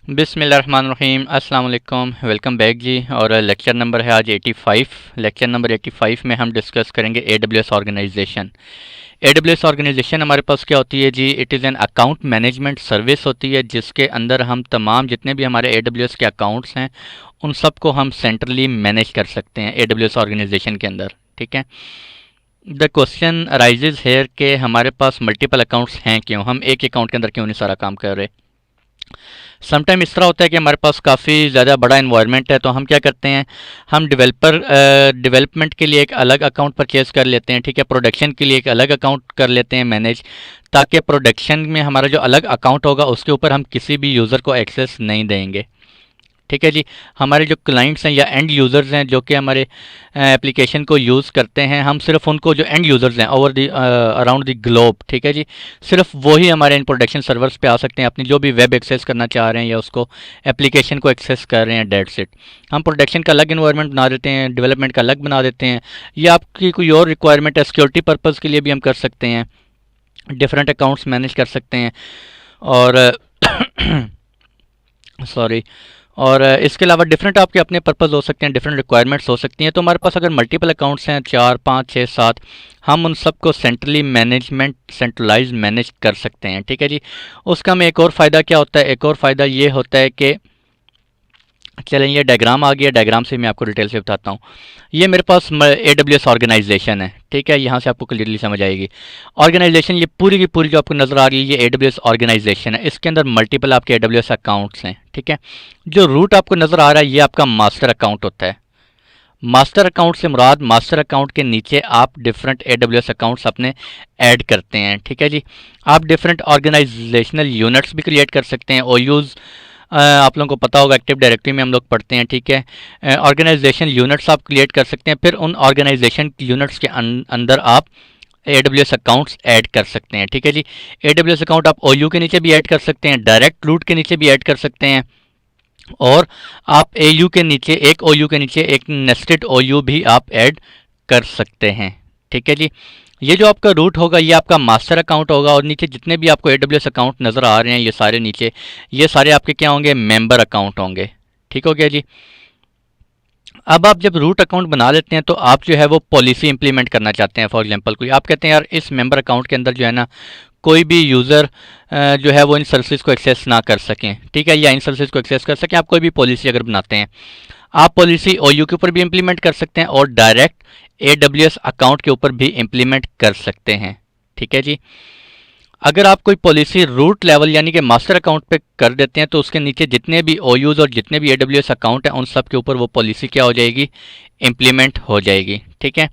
बिस्मिल्लाहिर्रहमानिर्रहीम अस्सलाम वालेकुम, वेलकम बैक जी। और लेक्चर नंबर है आज 85। लेक्चर नंबर 85 में हम डिस्कस करेंगे एडब्ल्यूएस ऑर्गेनाइजेशन। एडब्ल्यूएस ऑर्गेनाइजेशन हमारे पास क्या होती है जी? It is an account management service होती है जिसके अंदर हम तमाम जितने भी हमारे एडब्ल्यूएस के अकाउंट्स हैं उन सब को हम सेंट्रली मैनेज कर सकते हैं एडब्ल्यूएस ऑर्गेनाइजेशन के अंदर। ठीक है। द क्वेश्चन अराइजेज हेयर के हमारे पास मल्टीपल अकाउंट्स हैं क्यों, हम एक अकाउंट के अंदर क्यों नहीं सारा काम कर रहे। समटाइम इस तरह होता है कि हमारे पास काफ़ी ज़्यादा बड़ा इन्वायरमेंट है तो हम क्या करते हैं, हम डेवलपमेंट के लिए एक अलग अकाउंट परचेज़ कर लेते हैं। ठीक है। प्रोडक्शन के लिए एक अलग अकाउंट कर लेते हैं मैनेज, ताकि प्रोडक्शन में हमारा जो अलग अकाउंट होगा उसके ऊपर हम किसी भी यूज़र को एक्सेस नहीं देंगे। ठीक है जी। हमारे जो क्लाइंट्स हैं या एंड यूज़र्स हैं जो कि हमारे एप्लीकेशन को यूज़ करते हैं, हम सिर्फ उनको जो एंड यूज़र्स हैं over the around the globe, ठीक है जी, सिर्फ वही हमारे इन प्रोडक्शन सर्वर्स पे आ सकते हैं अपनी जो भी वेब एक्सेस करना चाह रहे हैं या उसको एप्लीकेशन को एक्सेस कर रहे हैं। That's it. हम प्रोडक्शन का अलग इन्वायरमेंट बना देते हैं, डेवलपमेंट का अलग बना देते हैं, या आपकी कोई और रिक्वायरमेंट है सिक्योरिटी पर्पज़ के लिए भी हम कर सकते हैं, डिफरेंट अकाउंट्स मैनेज कर सकते हैं। और सॉरी और इसके अलावा डिफरेंट आपके अपने पर्पज़ हो सकते हैं, डिफरेंट रिक्वायरमेंट्स हो सकती हैं। तो हमारे पास अगर मल्टीपल अकाउंट्स हैं 4, 5, 6, 7, हम उन सब को सेंट्रलाइज मैनेज कर सकते हैं। ठीक है जी। उसका में एक और फ़ायदा क्या होता है, एक और फ़ायदा ये होता है कि चलें ये डायग्राम आ गया, डायग्राम से मैं आपको डिटेल से बताता हूँ। ये मेरे पास एडब्ल्यूएस ऑर्गेनाइजेशन है। ठीक है। यहाँ से आपको क्लियरली समझ आएगी ऑर्गेनाइजेशन। ये पूरी की पूरी जो आपको नज़र आ रही है ये एडब्ल्यूएस ऑर्गेनाइजेशन है। इसके अंदर मल्टीपल आपके एडब्ल्यूएस अकाउंट्स हैं। ठीक है। जो रूट आपको नज़र आ रहा है ये आपका मास्टर अकाउंट होता है। मास्टर अकाउंट से मुराद मास्टर अकाउंट के नीचे आप डिफरेंट एडब्ल्यूएस अकाउंट्स अपने ऐड करते हैं। ठीक है जी। आप डिफरेंट ऑर्गेनाइजेशनल यूनिट्स भी क्रिएट कर सकते हैं। ओयूज़ आप लोगों को पता होगा, एक्टिव डायरेक्टरी में हम लोग पढ़ते हैं। ठीक है। ऑर्गेनाइजेशन यूनिट्स आप क्रिएट कर सकते हैं, फिर उन ऑर्गेनाइजेशन यूनिट्स के अंदर आप एडब्ल्यूएस अकाउंट्स ऐड कर सकते हैं। ठीक है जी। एडब्ल्यूएस अकाउंट आप ओयू के नीचे भी ऐड कर सकते हैं, डायरेक्ट रूट के नीचे भी ऐड कर सकते हैं, और आप एयू के नीचे एक ओयू के नीचे एक नेस्टेड ओयू भी आप ऐड कर सकते हैं। ठीक है जी। ये जो आपका रूट होगा ये आपका मास्टर अकाउंट होगा, और नीचे जितने भी आपको एडब्ल्यूएस अकाउंट नज़र आ रहे हैं ये सारे नीचे ये सारे आपके क्या होंगे, मेंबर अकाउंट होंगे। ठीक हो गया जी। अब आप जब रूट अकाउंट बना लेते हैं तो आप जो है वो पॉलिसी इंप्लीमेंट करना चाहते हैं। फॉर एग्जांपल कोई आप कहते हैं यार इस मेंबर अकाउंट के अंदर जो है ना कोई भी यूज़र जो है वो इन सर्विसेज को एक्सेस ना कर सकें। ठीक है। या इन सर्विसेज को एक्सेस कर सकें। आप कोई भी पॉलिसी अगर बनाते हैं आप पॉलिसी ओयू के ऊपर भी इंप्लीमेंट कर सकते हैं और डायरेक्ट एडब्ल्यूएस अकाउंट के ऊपर भी इंप्लीमेंट कर सकते हैं। ठीक है जी। अगर आप कोई पॉलिसी रूट लेवल यानी कि मास्टर अकाउंट पे कर देते हैं तो उसके नीचे जितने भी ओयूज़ और जितने भी एडब्ल्यूएस अकाउंट हैं उन सब के ऊपर वो पॉलिसी क्या हो जाएगी, इंप्लीमेंट हो जाएगी। ठीक है।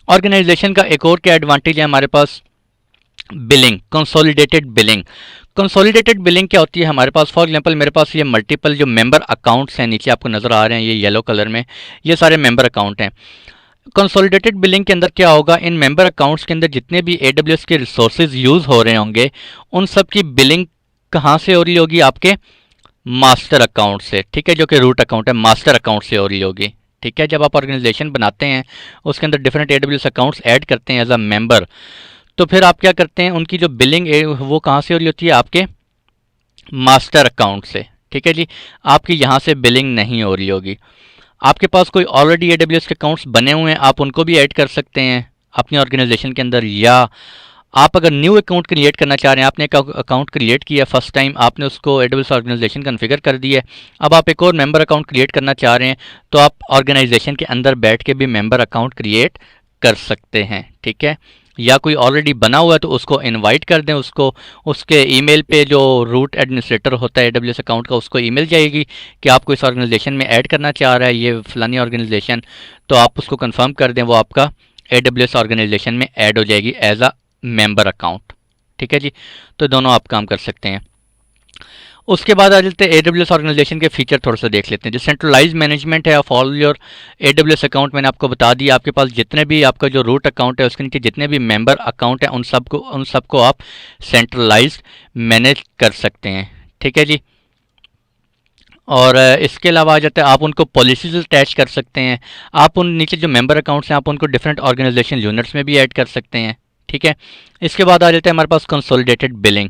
ऑर्गेनाइजेशन का एक और क्या एडवांटेज है हमारे पास, billing, consolidated billing. Consolidated billing क्या होती है हमारे पास, फॉर एग्जांपल मेरे पास ये मल्टीपल जो मेंबर अकाउंट्स हैं नीचे आपको नज़र आ रहे हैं ये येलो कलर में, ये सारे मेंबर अकाउंट हैं। कंसोलिडेटेड बिलिंग के अंदर क्या होगा, इन मेंबर अकाउंट्स के अंदर जितने भी एडब्ल्यूएस के रिसोर्सेज यूज़ हो रहे होंगे उन सब की बिलिंग कहाँ से हो रही होगी, आपके मास्टर अकाउंट से। ठीक है। जो कि रूट अकाउंट है मास्टर अकाउंट से हो रही होगी। ठीक है। जब आप ऑर्गेनाइजेशन बनाते हैं उसके अंदर डिफरेंट एडब्ल्यूएस अकाउंट्स ऐड करते हैं एज अ मेंबर, तो फिर आप क्या करते हैं उनकी जो बिलिंग वो कहाँ से हो रही होती है, आपके मास्टर अकाउंट से। ठीक है जी। आपकी यहाँ से बिलिंग नहीं हो रही होगी। आपके पास कोई ऑलरेडी एडब्ल्यूएस के अकाउंट्स बने हुए हैं आप उनको भी ऐड कर सकते हैं अपनी ऑर्गेनाइजेशन के अंदर, या आप अगर न्यू अकाउंट क्रिएट करना चाह रहे हैं, आपने एक अकाउंट क्रिएट किया फर्स्ट टाइम, आपने उसको एडब्ल्यूएस ऑर्गेनाइजेशन कॉन्फ़िगर कर दिया है, अब आप एक और मेंबर अकाउंट क्रिएट करना चाह रहे हैं तो आप ऑर्गेनाइजेशन के अंदर बैठ के भी मेंबर अकाउंट क्रिएट कर सकते हैं। ठीक है। या कोई ऑलरेडी बना हुआ है तो उसको इनवाइट कर दें, उसको उसके ईमेल पे जो रूट एडमिनिस्ट्रेटर होता है एडब्ल्यूएस अकाउंट का उसको ईमेल जाएगी कि आपको इस ऑर्गेनाइजेशन में ऐड करना चाह रहा है ये फलानी ऑर्गेनाइजेशन, तो आप उसको कंफर्म कर दें, वो आपका एडब्ल्यूएस ऑर्गेनाइजेशन में ऐड हो जाएगी एज अ मेंबर अकाउंट। ठीक है जी। तो दोनों आप काम कर सकते हैं। उसके बाद आ जाते हैं एडब्ल्यूएस ऑर्गेनाइजेशन के फीचर थोड़ा सा देख लेते हैं। जो सेंट्रलाइज मैनेजमेंट है of all your AWS account, मैंने आपको बता दिया आपके पास जितने भी आपका जो रूट अकाउंट है उसके नीचे जितने भी मेंबर अकाउंट है उन सबको आप सेंट्रलाइज मैनेज कर सकते हैं। ठीक है जी। और इसके अलावा आ जाता है आप उनको पॉलिसीज अटैच कर सकते हैं। आप उन नीचे जो मेंबर अकाउंट्स हैं आप उनको डिफरेंट ऑर्गेनाइजेशन यूनिट्स में भी ऐड कर सकते हैं। ठीक है। इसके बाद आ जाते हैं हमारे पास कंसोलिडेटेड बिलिंग।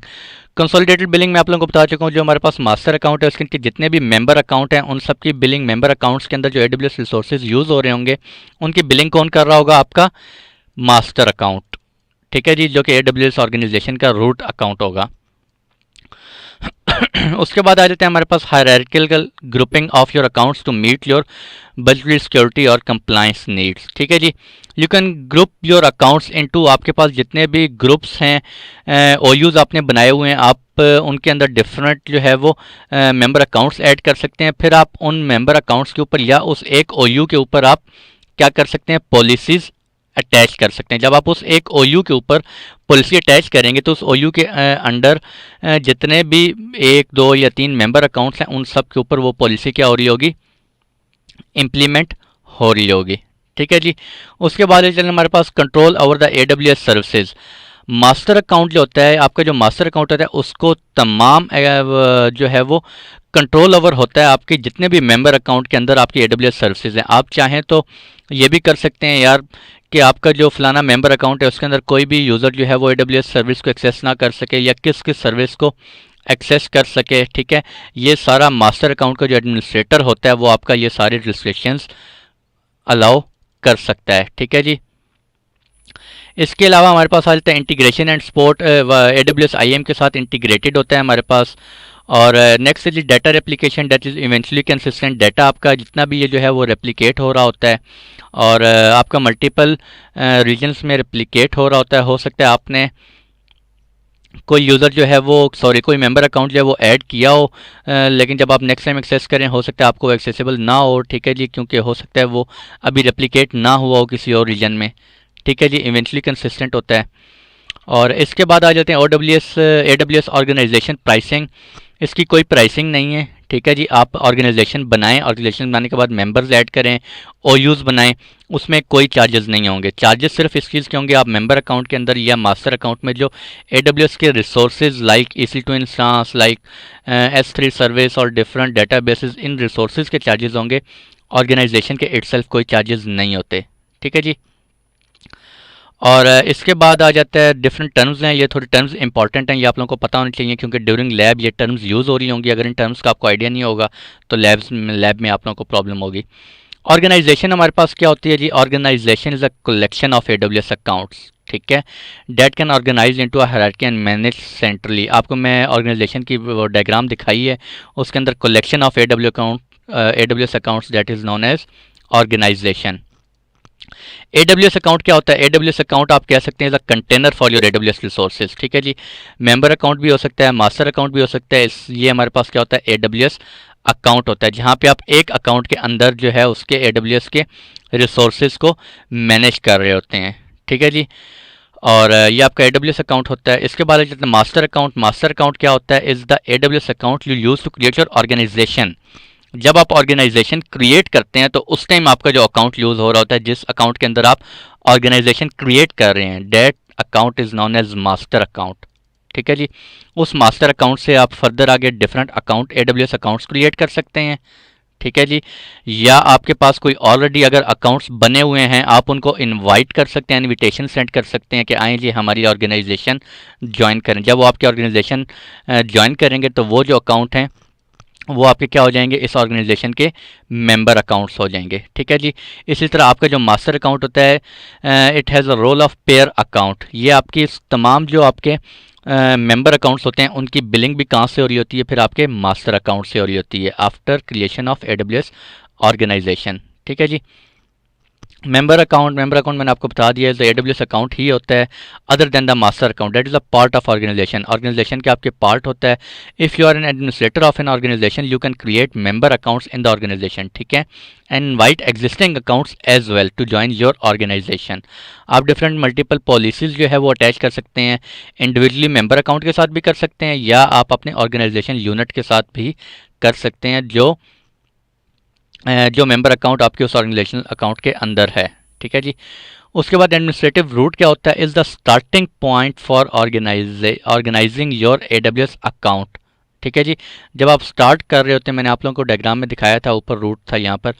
कंसोलिडेटेड बिलिंग में आप लोगों को बता चुका हूँ, जो हमारे पास मास्टर अकाउंट है उसके जितने भी मेंबर अकाउंट हैं उन सब की बिलिंग मेंबर अकाउंट्स के अंदर जो AWS रिसोर्सेज यूज़ हो रहे होंगे उनकी बिलिंग कौन कर रहा होगा? आपका मास्टर अकाउंट, ठीक है जी, जो कि AWS ऑर्गेनाइजेशन का रूट अकाउंट होगा। उसके बाद आ जाते हैं हमारे पास hierarchical grouping of your accounts to meet your budgetary security और कंप्लाइंस नीड्स, ठीक है जी। You can group your accounts into, आपके पास जितने भी ग्रुप्स हैं ओयूज आपने बनाए हुए हैं, आप उनके अंदर डिफरेंट जो है वो मेंबर अकाउंट्स ऐड कर सकते हैं। फिर आप उन मेंबर अकाउंट्स के ऊपर या उस एक ओयू के ऊपर आप क्या कर सकते हैं? पॉलिसीज़ अटैच कर सकते हैं। जब आप उस एक ओयू के ऊपर पॉलिसी अटैच करेंगे तो उस ओयू के अंडर जितने भी 1, 2 या 3 मेंबर अकाउंट्स हैं उन सब के ऊपर वो पॉलिसी क्या हो रही होगी? इम्प्लीमेंट हो रही होगी, ठीक है जी। उसके बाद चलिए हमारे पास control over the AWS services. Master account जो होता है, आपका जो मास्टर अकाउंट होता है उसको तमाम जो है वो कंट्रोल ओवर होता है आपके जितने भी मेंबर अकाउंट के अंदर आपकी AWS सर्विसेज हैं। आप चाहें तो ये भी कर सकते हैं यार कि आपका जो फलाना मेंबर अकाउंट है उसके अंदर कोई भी यूज़र जो है वो AWS सर्विस को एक्सेस ना कर सके या किस किस सर्विस को एक्सेस कर सके, ठीक है। ये सारा मास्टर अकाउंट का जो एडमिनिस्ट्रेटर होता है वो आपका ये सारे रिस्ट्रिक्शंस अलाउ कर सकता है, ठीक है जी। इसके अलावा हमारे पास आ जाता है integration and support. AWS IAM के साथ इंटीग्रेटेड होता है हमारे पास। और नेक्स्ट है जी data replication, that is eventually consistent data आपका जितना भी ये जो है वो रेप्लिकेट हो रहा होता है और आपका मल्टीपल रीजन्स में रेप्लिकेट हो रहा होता है। हो सकता है आपने कोई यूज़र जो है वो कोई मेंबर अकाउंट जो है वो ऐड किया हो लेकिन जब आप नेक्स्ट टाइम एक्सेस करें हो सकता है आपको एक्सेसिबल ना हो, ठीक है जी, क्योंकि हो सकता है वो अभी रेप्लिकेट ना हुआ हो किसी और रीजन में, ठीक है जी। इवेंचुअली कंसिस्टेंट होता है। और इसके बाद आ जाते हैं AWS ऑर्गेनाइजेशन प्राइसिंग। इसकी कोई प्राइसिंग नहीं है, ठीक है जी। आप ऑर्गेनाइजेशन बनाएं, ऑर्गेनाइजेशन बनाने के बाद मेंबर्स ऐड करें, OUs बनाएं, उसमें कोई चार्जेस नहीं होंगे। चार्जेस सिर्फ इस चीज़ के होंगे आप मेंबर अकाउंट के अंदर या मास्टर अकाउंट में जो AWS के resources like EC2 instance, like S3 service और डिफरेंट डेटाबेसेस, इन रिसोर्सेज के चार्जेस होंगे। ऑर्गेनाइजेशन के इटसेल्फ कोई चार्जेस नहीं होते, ठीक है जी। और इसके बाद आ जाता है डिफरेंट टर्म्स हैं। ये थोड़े टर्म्स इंपॉर्टेंट हैं, ये आप लोगों को पता होना चाहिए क्योंकि ड्यूरिंग लैब ये टर्म्स यूज़ हो रही होंगी। अगर इन टर्म्स का आपको आइडिया नहीं होगा तो लैब में आप लोगों को प्रॉब्लम होगी। ऑर्गेनाइजेशन हमारे पास क्या होती है जी? Organisation is a collection of AWS accounts, ठीक है, that can organise into a hierarchy and manage centrally. आपको मैं ऑर्गेनाइजेशन की वो डायग्राम दिखाई है, उसके अंदर collection of AWS accounts that is known as organisation. AWS account क्या होता है? AWS अकाउंट आप कह सकते हैं as a container for your AWS resources, ठीक है जी। मेंबर अकाउंट भी हो सकता है, मास्टर अकाउंट भी हो सकता है। ये हमारे पास क्या होता है? AWS अकाउंट होता है जहाँ पे आप एक अकाउंट के अंदर जो है उसके AWS के रिसोर्सेज को मैनेज कर रहे होते हैं, ठीक है जी। और ये आपका AWS अकाउंट होता है। इसके बाद मास्टर अकाउंट। मास्टर अकाउंट क्या होता है? Is the AWS account you use to create your organisation. जब आप ऑर्गेनाइजेशन क्रिएट करते हैं तो उस टाइम आपका जो अकाउंट यूज़ हो रहा होता है, जिस अकाउंट के अंदर आप ऑर्गेनाइजेशन क्रिएट कर रहे हैं, that account is known as master account, ठीक है जी। उस मास्टर अकाउंट से आप फर्दर आगे different account AWS accounts create कर सकते हैं, ठीक है जी। या आपके पास कोई ऑलरेडी अगर अकाउंट्स बने हुए हैं आप उनको इनवाइट कर सकते हैं, इनविटेशन सेंड कर सकते हैं कि आएँ जी हमारी ऑर्गेनाइजेशन ज्वाइन करें। जब वो आपकी ऑर्गेनाइजेशन ज्वाइन करेंगे तो वो जो अकाउंट हैं वो आपके क्या हो जाएंगे? इस ऑर्गेनाइजेशन के मेंबर अकाउंट्स हो जाएंगे, ठीक है जी। इसी तरह आपका जो मास्टर अकाउंट होता है it has a role of payer account. ये आपकी तमाम जो आपके मेंबर अकाउंट्स होते हैं उनकी बिलिंग भी कहाँ से हो रही होती है? फिर आपके मास्टर अकाउंट से हो रही होती है after creation of AWS organisation, ठीक है जी। मेंबर अकाउंट मैंने आपको बता दिया है AWS अकाउंट ही होता है other than the master account, that is a part of organisation. Organisation के आपके पार्ट होता है। If you are an administrator of an organisation you can create member accounts in the organisation, ठीक है, and invite existing accounts as well to join your organisation. आप different multiple policies जो है वो अटैच कर सकते हैं, इंडिविजुअली मेंबर अकाउंट के साथ भी कर सकते हैं या आप अपने ऑर्गेनाइजेशन यूनिट के साथ भी कर सकते हैं जो मेंबर अकाउंट आपके उस ऑर्गेनाइजेशन अकाउंट के अंदर है, ठीक है जी। उसके बाद एडमिनिस्ट्रेटिव रूट क्या होता है? Is the starting point for organising your AWS account, ठीक है जी। जब आप स्टार्ट कर रहे होते हैं, मैंने आप लोगों को डायग्राम में दिखाया था, ऊपर रूट था, यहाँ पर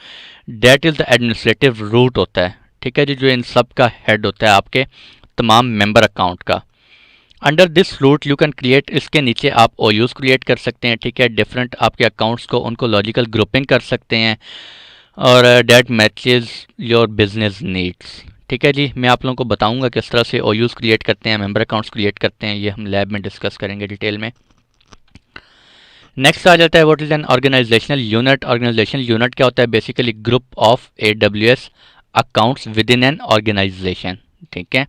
that is the administrative root होता है, ठीक है जी, जो इन सब का हेड होता है आपके तमाम मेंबर अकाउंट का। Under this root you can create, इसके नीचे आप OUs क्रिएट कर सकते हैं, ठीक है, डिफरेंट आपके अकाउंट्स को उनको लॉजिकल ग्रुपिंग कर सकते हैं और that matches your business needs. ठीक है जी, मैं आप लोगों को बताऊंगा किस तरह से OUs क्रिएट करते हैं, मेंबर अकाउंट्स क्रिएट करते हैं, ये हम लैब में डिस्कस करेंगे डिटेल में। नेक्स्ट आ जाता है what is an organisational unit. Organisational unit क्या होता है? Basically group of AWS accounts within an organisation. ठीक है,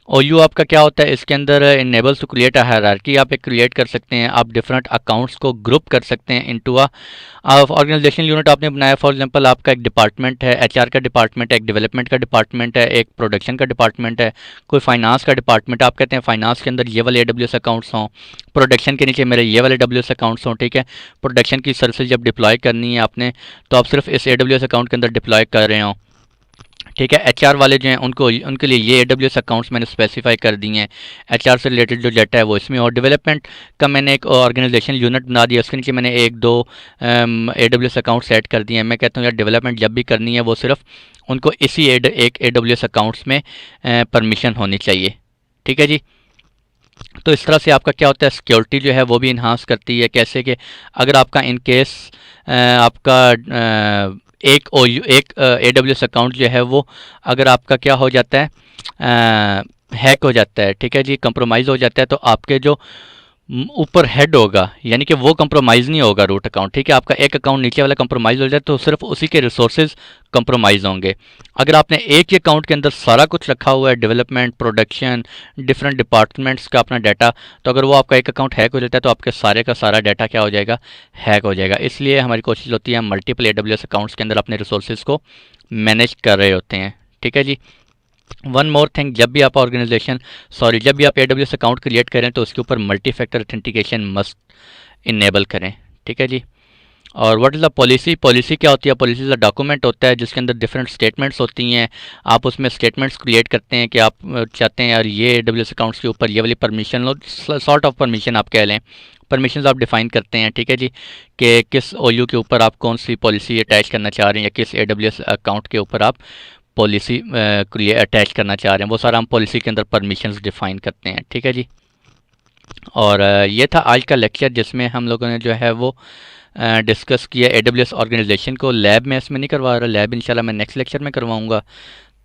OU आपका क्या होता है? इसके अंदर enables to create a hierarchy, आप एक क्रिएट कर सकते हैं, आप डिफरेंट अकाउंट्स को ग्रुप कर सकते हैं इनटू अ ऑर्गेनाइजेशन यूनिट आपने बनाया। फॉर एग्जांपल आपका एक डिपार्टमेंट है, HR का डिपार्टमेंट है, एक डेवलपमेंट का डिपार्टमेंट है, एक प्रोडक्शन का डिपार्टमेंट है, कोई फाइनेंस का डिपार्टमेंट। आप कहते हैं फाइनेंस के अंदर ये वाले AWS अकाउंट्स हों, प्रोडक्शन के नीचे मेरे ये वाले AWS अकाउंट्स हों। ठीक है, प्रोडक्शन की सर्विस जब डिप्लॉय करनी है आपने, तो आप सिर्फ इस AWS अकाउंट के अंदर डिप्लॉय कर रहे हो। ठीक है, HR वाले जो हैं उनको, उनके लिए ये AWS अकाउंट्स मैंने स्पेसिफाई कर दिए हैं। HR से रिलेटेड जो डाटा है वो इसमें, और डेवलपमेंट का मैंने एक ऑर्गेनाइजेशन यूनिट बना दिया, उसके नीचे मैंने एक दो AWS अकाउंट सेट कर दिए हैं। मैं कहता हूँ यार डेवलपमेंट जब भी करनी है वो सिर्फ उनको इसी एक AWS अकाउंट्स में परमिशन होनी चाहिए। ठीक है जी, तो इस तरह से आपका क्या होता है, सिक्योरिटी जो है वो भी इन्हांस करती है। कैसे कि अगर आपका इन केस आपका एक AWS अकाउंट जो है वो अगर आपका क्या हो जाता है, हैक हो जाता है, ठीक है जी, कंप्रोमाइज़ हो जाता है, तो आपके जो ऊपर हेड होगा, यानी कि वो कंप्रोमाइज़ नहीं होगा रूट अकाउंट। ठीक है, आपका एक अकाउंट नीचे वाला कंप्रोमाइज़ हो जाए तो सिर्फ उसी के रिसोर्सेज कंप्रोमाइज़ होंगे। अगर आपने एक ही अकाउंट के अंदर सारा कुछ रखा हुआ है, डेवलपमेंट, प्रोडक्शन, डिफरेंट डिपार्टमेंट्स का अपना डाटा, तो अगर वो आपका एक अकाउंट हैक हो जाता है तो आपके सारे का सारा डाटा क्या हो जाएगा, हैक हो जाएगा। इसलिए हमारी कोशिश होती है मल्टीपल AWS अकाउंट्स के अंदर अपने रिसोर्सेज को मैनेज कर रहे होते हैं। ठीक है जी, वन मोर थिंग, जब भी आप जब भी आप AWS अकाउंट क्रिएट करें तो उसके ऊपर multi factor authentication must enable करें। ठीक है जी, और what is the policy? Policy क्या होती है? पॉलिसी का डॉक्यूमेंट होता है जिसके अंदर डिफरेंट स्टेटमेंट्स होती हैं। आप उसमें स्टेटमेंट्स क्रिएट करते हैं कि आप चाहते हैं यार ये AWS अकाउंट्स के ऊपर ये वाली permission low, sort of permission आप कह लें, परमिशंस आप डिफाइन करते हैं। ठीक है जी, कि किस OU के ऊपर आप कौन सी पॉलिसी अटैच करना चाह रहे हैं, या किस AWS अकाउंट के ऊपर आप पॉलिसी अटैच करना चाह रहे हैं, वो सारा हम पॉलिसी के अंदर परमिशंस डिफाइन करते हैं। ठीक है जी, और ये था आज का लेक्चर जिसमें हम लोगों ने जो है वो डिस्कस किया AWS ऑर्गेनाइजेशन को। लैब में इसमें नहीं करवा रहा, लैब इंशाल्लाह मैं नेक्स्ट लेक्चर में करवाऊँगा,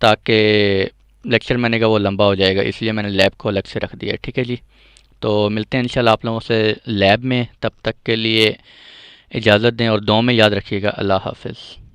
ताकि लेक्चर मैंने कहा वो लंबा हो जाएगा, इसलिए मैंने लैब को अलग से रख दिया। ठीक है जी, तो मिलते हैं इंशाल्लाह आप लोगों से लैब में, तब तक के लिए इजाज़त दें और दुआ में याद रखिएगा। अल्लाह हाफ़िज़।